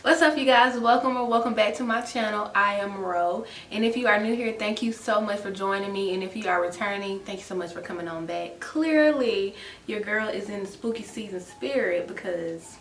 What's up, you guys? Welcome or welcome back to my channel. I am Ro, and if you are new here, thank you so much for joining me, and if you are returning, thank you so much for coming on back. Clearly your girl is in the spooky season spirit because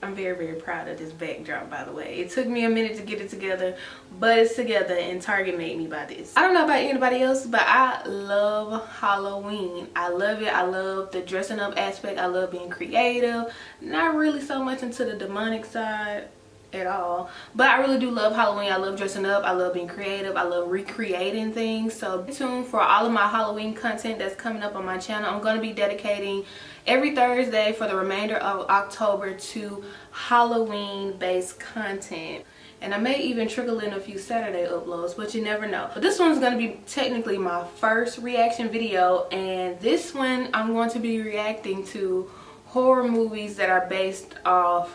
I'm very proud of this backdrop. By the way, it took me a minute to get it together, but it's together, and Target made me buy this. I don't know about anybody else, but I love Halloween. I love it. I love the dressing up aspect. I love being creative. Not really so much into the demonic side at all, but I really do love Halloween. I love dressing up. I love being creative. I love recreating things. So stay tuned for all of my Halloween content that's coming up on my channel. I'm going to be dedicating every Thursday for the remainder of October to Halloween based content, and I may even trickle in a few Saturday uploads, but you never know. But this one's going to be technically my first reaction video, and this one I'm going to be reacting to horror movies that are based off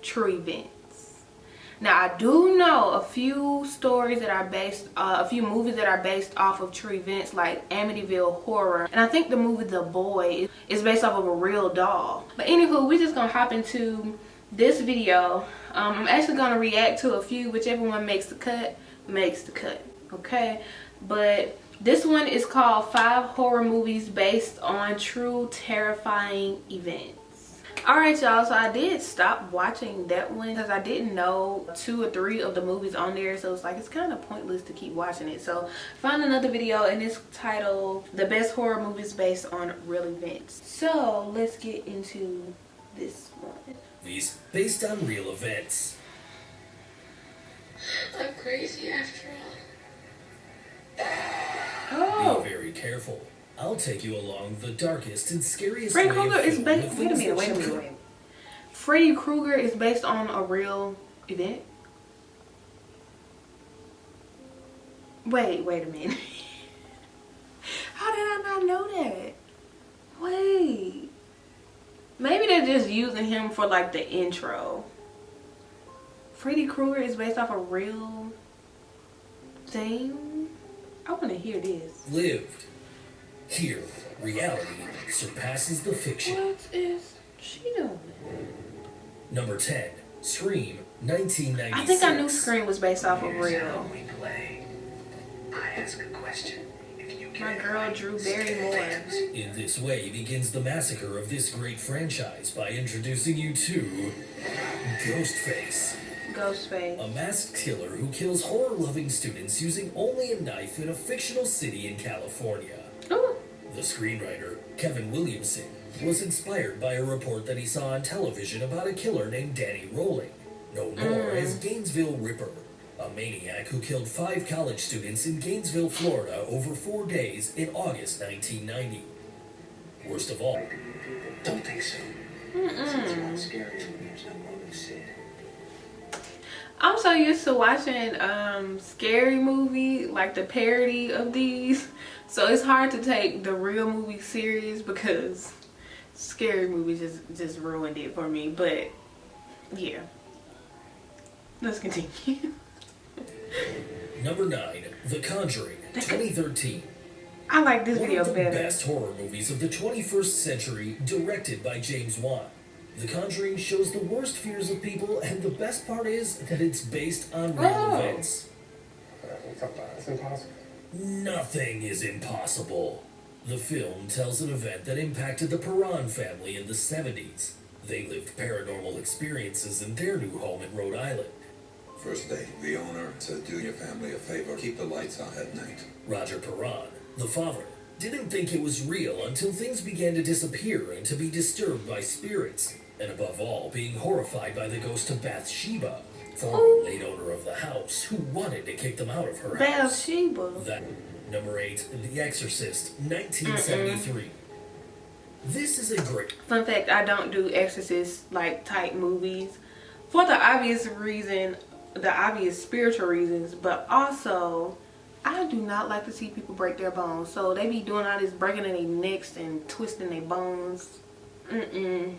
true events. Now, I do know a few stories that are based, a few movies that are based off of true events, like Amityville Horror. And I think the movie The Boy is based off of a real doll. But anywho, we're just going to hop into this video. I'm actually going to react to a few. Whichever one makes the cut, makes the cut. Okay? But this one is called 5 Horror Movies Based on True Terrifying Events. Alright, y'all, so I did stop watching that one because I didn't know 2 or 3 of the movies on there, so it's like it's kind of pointless to keep watching it. So found another video, and it's titled The Best Horror Movies Based on Real Events. So let's get into this one. Movies based on real events. I'm crazy after all. Oh, Be very careful. I'll take you along the darkest and scariest Freddy way Krueger of is film based. with Wait a things minute. that Wait a you minute. could- Wait. Freddy Krueger is based on a real event. Wait a minute. How did I not know that? Wait. Maybe they're just using him for like the intro. Freddy Krueger is based off a real thing. I want to hear this. Lived. Here, reality surpasses the fiction. What is she doing? Number 10, Scream, 1996. I think I knew Scream was based off of Here's real. how we play. I ask a question. If you My get it girl right, Drew stay Barrymore. fans. In this way begins the massacre of this great franchise by introducing you to GHOSTFACE. Ghostface. A masked killer who kills horror-loving students using only a knife in a fictional city in California. Ooh. The screenwriter, Kevin Williamson, was inspired by a report that he saw on television about a killer named Danny Rolling, known more as Gainesville Ripper, a maniac who killed 5 college students in Gainesville, Florida over 4 days in August 1990. Worst of all, Don't think so. It's not scary when there's no one to see it. I'm so used to watching scary movie, like the parody of these, so it's hard to take the real movie serious because scary movies just ruined it for me. But yeah, let's continue. Number 9, The Conjuring, 2013. I like this One video of the better. best horror movies of the 21st century, directed by James Wan. The Conjuring shows the worst fears of people, and the best part is that it's based on real events. It's impossible. Nothing is impossible. The film tells an event that impacted the Perron family in the 70s. They lived paranormal experiences in their new home in Rhode Island. First day, the owner said, do your family a favor, keep the lights on at night. Roger Perron, the father, didn't think it was real until things began to disappear and to be disturbed by spirits, and above all, being horrified by the ghost of BATHSHEBA, former late owner of the house, who wanted to kick them out of her house. BATHSHEBA. That. Number 8, The Exorcist, 1973. This is a great... Fun fact: I don't do Exorcist like type movies for the obvious reason, the obvious spiritual reasons, but also I do not like to see people break their bones. So they be doing all this breaking in their necks and twisting their bones. I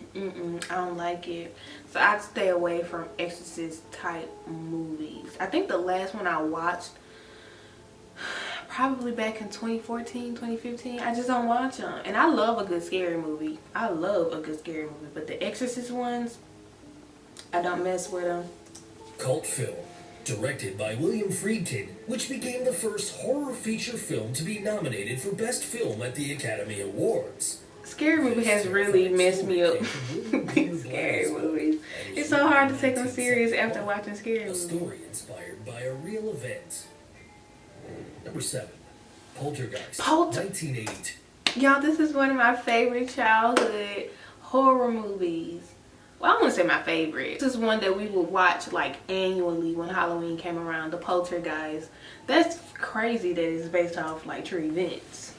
don't like it. So I'd stay away from Exorcist type movies. I think the last one I watched probably back in 2014, 2015. I just don't watch them. And I love a good scary movie. I love a good scary movie. But the Exorcist ones, I don't mess with them. Cult film, directed by William Friedkin, which became the first horror feature film to be nominated for Best Film at the Academy Awards. Scary movie has really messed me up. Scary movies. It's so hard to take them serious after watching scary A movies. story inspired by a real event. Number 7, Poltergeist, 1982. Y'all, this is one of my favorite childhood horror movies. Well, I wouldn't say my favorite. This is one that we would watch like annually when Halloween came around, the Poltergeist. That's crazy that it's based off like true events.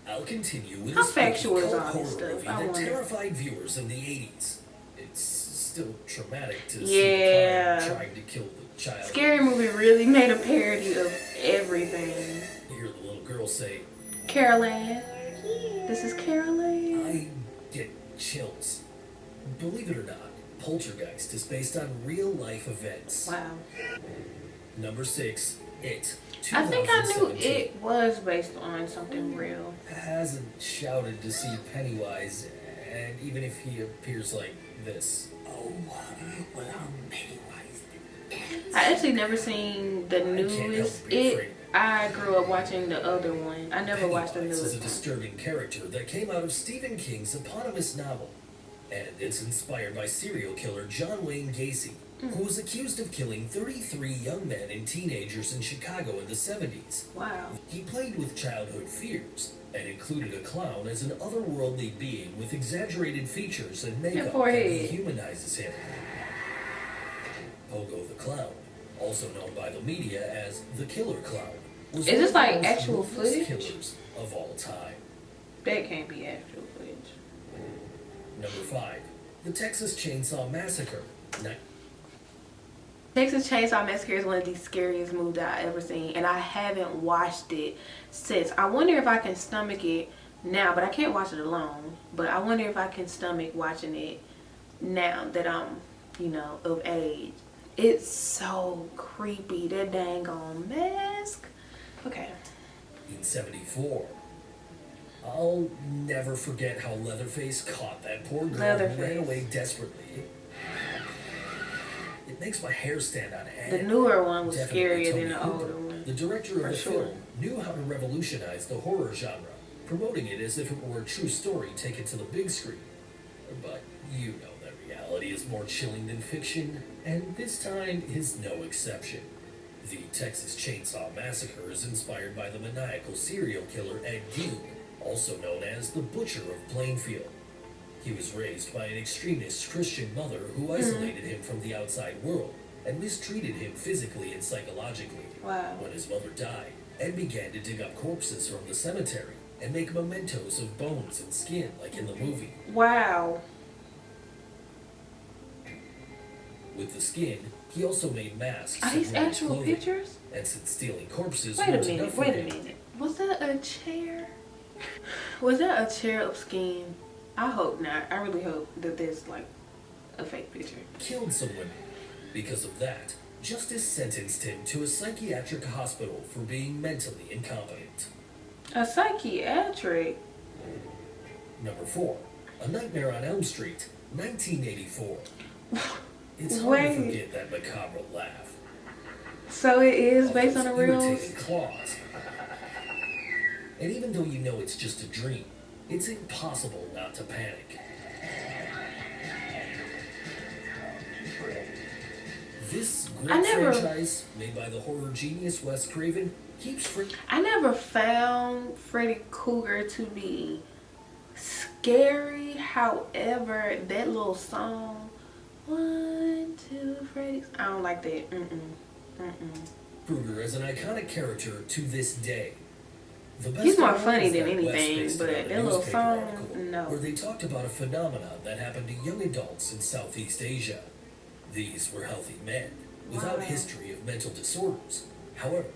I'll continue with How a spooky factual is cult all horror this stuff? movie I that wonder. terrified viewers in the 80s. It's still traumatic to Yeah. see a clown trying to kill the child. Scary movie really made a parody of everything. You hear the little girl say, Carol Ann. This is Carol Ann. I get chills. Believe it or not, Poltergeist is based on real life events. Wow. Number 6, It. I think I knew 2017. it was based on something real. Hasn't shouted to see Pennywise, and even if he appears like this. Oh, well, Pennywise. I actually never seen the can't help newest but be afraid. It. I grew up watching the other one. I never watched the Pennywise is newest a one. disturbing character that came out of Stephen King's eponymous novel. And it's inspired by serial killer John Wayne Gacy, who was accused of killing 33 young men and teenagers in Chicago in the 70s. Wow. He played with childhood fears and included a clown as an otherworldly being with exaggerated features and makeup that forehead. dehumanizes him. Pogo the Clown, also known by the media as the Killer Clown, was Is one this of the like most actual ruthless footage? killers of all time. That can't be actual footage. Number 5, The Texas Chainsaw Massacre. Texas Chainsaw Massacre is one of the scariest movies I've ever seen, and I haven't watched it since. I wonder if I can stomach it now, but I can't watch it alone. But I wonder if I can stomach watching it now that I'm, you know, of age. It's so creepy, that dang on mask. Okay. In 74. I'll never forget how Leatherface caught that poor girl and ran away desperately. It makes my hair stand on end. The newer one was Definitely scarier Tony than the Hooper, older one. The director For of the sure. film knew how to revolutionize the horror genre, promoting it as if it were a true story taken to the big screen. But you know that reality is more chilling than fiction, and this time is no exception. The Texas Chainsaw Massacre is inspired by the maniacal serial killer Ed Gein, also known as the Butcher of Plainfield. He was raised by an extremist Christian mother who isolated him from the outside world and mistreated him physically and psychologically. Wow. When his mother died, Ed began to dig up corpses from the cemetery and make mementos of bones and skin like in the movie. Wow. With the skin, he also made masks. Are and these raised actual clothing. pictures? And since stealing corpses Wait a wasn't minute, enough for wait a him, minute. Was that a chair? Was that a chair of skin? I hope not. I really hope that there's like a fake picture. killed some women. Because of that, justice sentenced him to a psychiatric hospital for being mentally incompetent. A psychiatric? Number 4, A Nightmare on Elm Street, 1984. It's hard to Wait. forget that macabre laugh. So it is based Of on a those real... irritating claws. And even though you know it's just a dream, it's impossible not to panic. This I great never- franchise, made by the horror genius Wes Craven, keeps I never found Freddy Krueger to be scary. However, that little song, 1, 2, Freddy, I don't like that. Krueger as an iconic character to this day. The best He's more of all funny is than that Wes anything, based but it on a that little newspaper song, article no. Where they talked about a phenomenon that happened to young adults in Southeast Asia. These were healthy men, without Wow. history of mental disorders. However,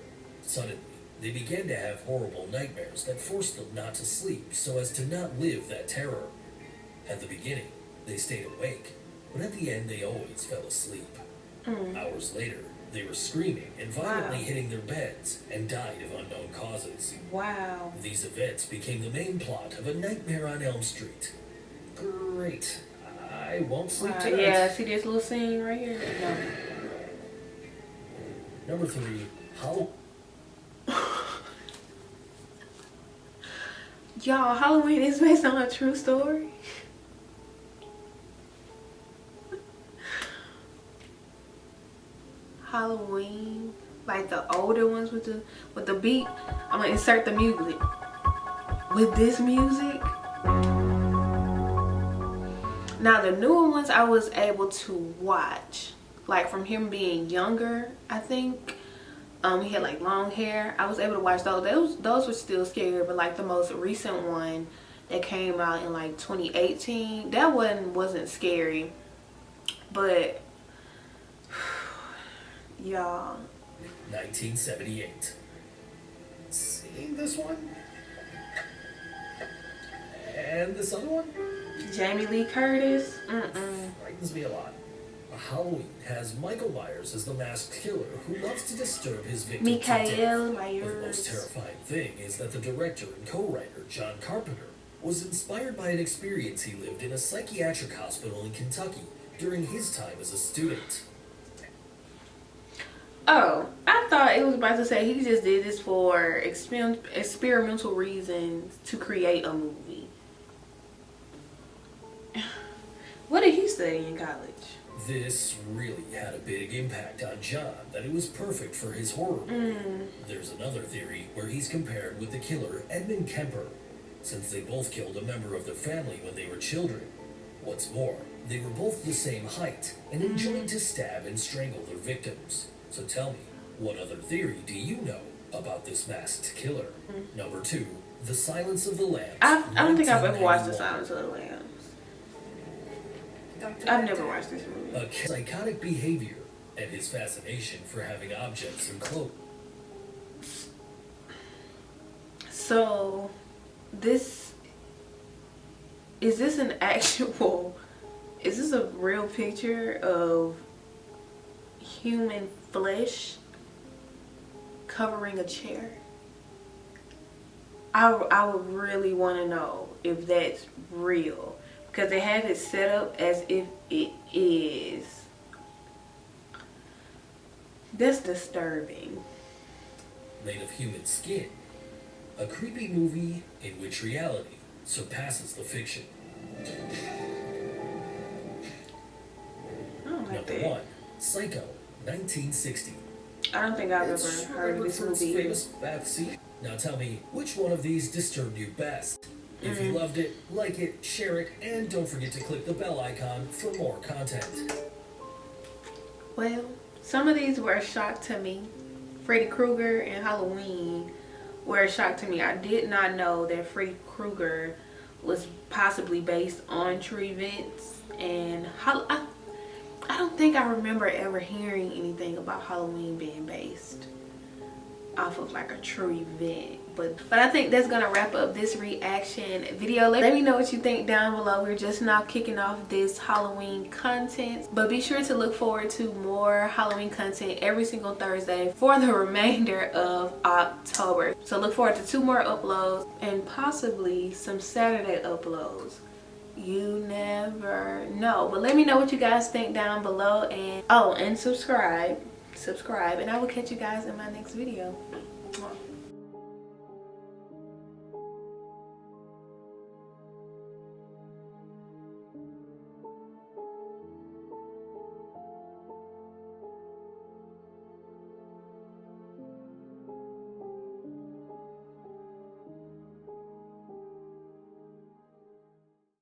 suddenly, they began to have horrible nightmares that forced them not to sleep so as to not live that terror. At the beginning, they stayed awake, but at the end they always fell asleep. Hours later, they were screaming and violently Wow. hitting their beds and died of unknown causes. Wow. These events became the main plot of A Nightmare on Elm Street. Great. I I won't sleep Wow, tonight. yeah, see this little scene right here? No. Number 3, Y'all, Halloween is based on a true story. Halloween, like the older ones with the beat. I'm gonna insert the music. With this music. Now the newer ones I was able to watch, like from him being younger, I think. He had like long hair. I was able to watch those. Those were still scary, but like the most recent one that came out in like 2018, that one wasn't scary. But y'all, 1978. Seen this one? And this other one? Jamie Lee Curtis. Frightens me a lot. Halloween has Michael Myers as the masked killer who loves to disturb his victims to death. Mikael But the most Myers. terrifying thing is that the director and co-writer, John Carpenter, was inspired by an experience he lived in a psychiatric hospital in Kentucky during his time as a student. Oh, I thought it was about to say he just did this for experimental reasons to create a movie. What did he study in college? This really had a big impact on John that it was perfect for his horror movie. There's another theory where he's compared with the killer Edmund Kemper, since they both killed a member of their family when they were children. What's more, they were both the same height and enjoyed to stab and strangle their victims. So tell me, what other theory do you know about this masked killer? Number 2, The Silence of the Lambs. I don't think I've ever watched The 1991. Silence of the Lambs. I've never watched this movie. A psychotic behavior and his fascination for having objects in clothes. So, is this a real picture of human flesh covering a chair? I would really want to know if that's real, because they have it set up as if it is. That's disturbing. Made of human skin. A creepy movie in which reality surpasses the fiction. I don't like Number that. 1, Psycho, 1960. I don't think I've It's ever heard of this Rutherford's movie either. famous Bathsheba. Now tell me, which one of these disturbed you best? If you loved it, like it, share it, and don't forget to click the bell icon for more content. Well, some of these were a shock to me. Freddy Krueger and Halloween were a shock to me. I did not know that Freddy Krueger was possibly based on true events. And I don't think I remember ever hearing anything about Halloween being based off of like a true event. But I think that's gonna wrap up this reaction video. Let me know what you think down below. We're just now kicking off this Halloween content, but be sure to look forward to more Halloween content every single Thursday for the remainder of October. So look forward to 2 more uploads and possibly some Saturday uploads. You never know. But let me know what you guys think down below, and subscribe, and I will catch you guys in my next video. Mwah.